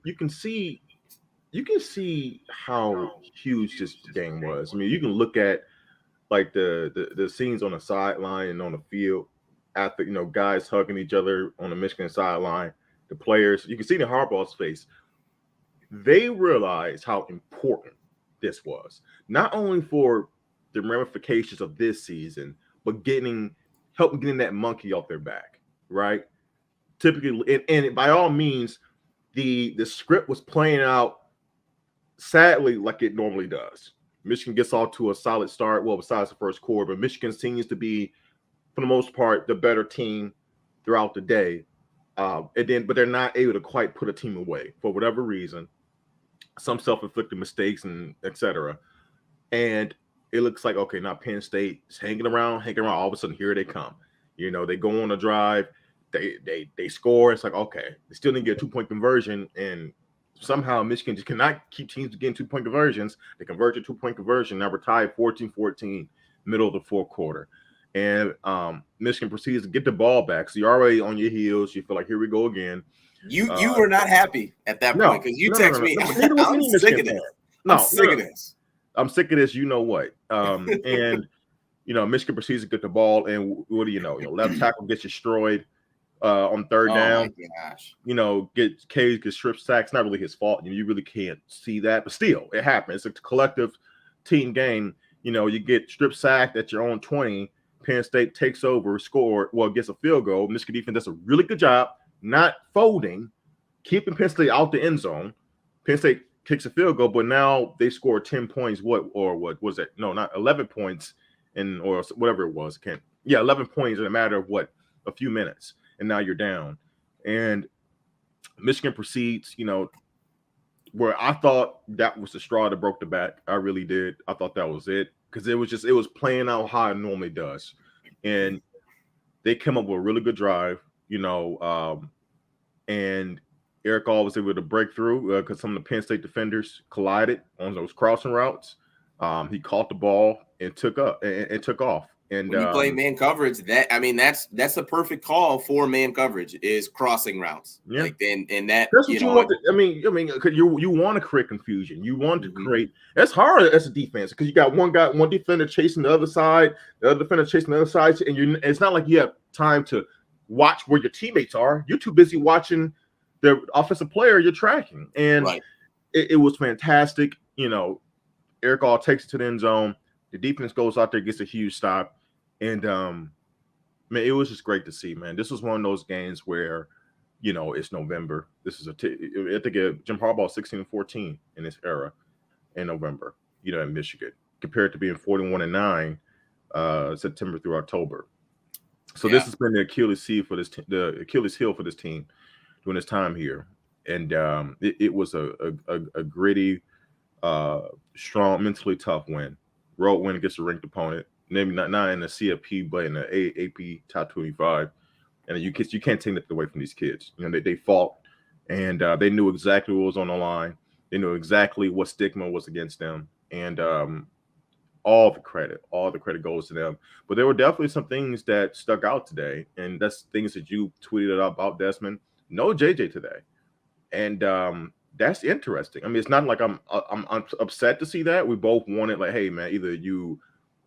you can see how huge this game was. I mean, you can look at like the scenes on the sideline and on the field after guys hugging each other on the Michigan sideline. The players, you can see the Harbaugh's face. They realized how important this was, not only for the ramifications of this season, but helping getting that monkey off their back, right? Typically, and by all means, the script was playing out sadly like it normally does. Michigan gets off to a solid start, well, besides the first quarter, but Michigan seems to be, for the most part, the better team throughout the day. But they're not able to quite put a team away for whatever reason. Some self-inflicted mistakes and etc. And it looks like, okay, now Penn State is hanging around. All of a sudden, here they come. They go on a drive. They score. It's like, okay, they still didn't get a 2-point conversion, and somehow Michigan just cannot keep teams getting 2-point conversions. They convert a 2-point conversion. Now we're tied 14-14, middle of the fourth quarter. And Michigan proceeds to get the ball back. So you're already on your heels. You feel like, here we go again. You were not happy at that point because you text me. I'm sick of this. I'm sick of this. I'm sick of this. You know what? And Michigan proceeds to get the ball, and what do you know? Left tackle gets destroyed on third down. My gosh. Gets strip sacks. Not really his fault. You really can't see that, but still, it happens. It's a collective team game. You get strip sacked at your own 20. Penn State takes over, gets a field goal. Michigan defense does a really good job not folding, keeping Penn State out the end zone. Penn State kicks a field goal, but now they score 10 points. What was it? No, not 11 points or whatever it was. 11 points in a matter of a few minutes. And now you're down. And Michigan proceeds, where I thought that was the straw that broke the back. I really did. I thought that was it. Because it was playing out how it normally does. And they came up with a really good drive, and Eric All was able to break through because some of the Penn State defenders collided on those crossing routes. He caught the ball and took off. And when you play man coverage, that's a perfect call for man coverage is crossing routes. Yeah. And that that's what you want. Because you want to create confusion. You want to create. It's hard as a defense because you got one defender chasing the other side, the other defender chasing the other side, and it's not like you have time to watch where your teammates are. You're too busy watching the offensive player you're tracking, and it was fantastic. Eric All takes it to the end zone. The defense goes out there, gets a huge stop. And, man, it was just great to see, man. This was one of those games where, it's November. This is I think Jim Harbaugh 16-14 in this era in November, in Michigan, compared to being 41-9 September through October. So this has been the Achilles heel for this team during this time here. And it was a gritty, strong, mentally tough win. Road win against a ranked opponent. Maybe not in the CFP, but in the AP top 25. And you can't take that away from these kids. They fought, and they knew exactly what was on the line. They knew exactly what stigma was against them. And all the credit goes to them. But there were definitely some things that stuck out today. And that's things that you tweeted about, Desmond. No JJ today. And that's interesting. It's not like I'm upset to see that. We both wanted, like, hey, man, either you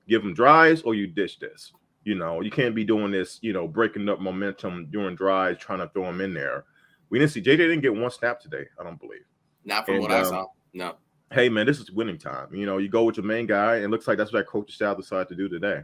give them drives or you dish this. You can't be doing this, breaking up momentum during drives, trying to throw them in there. We didn't see JJ didn't get one snap today, I don't believe. Not from what I saw. No. Hey, man, this is winning time. You go with your main guy, and it looks like that's what that coaching staff decided to do today.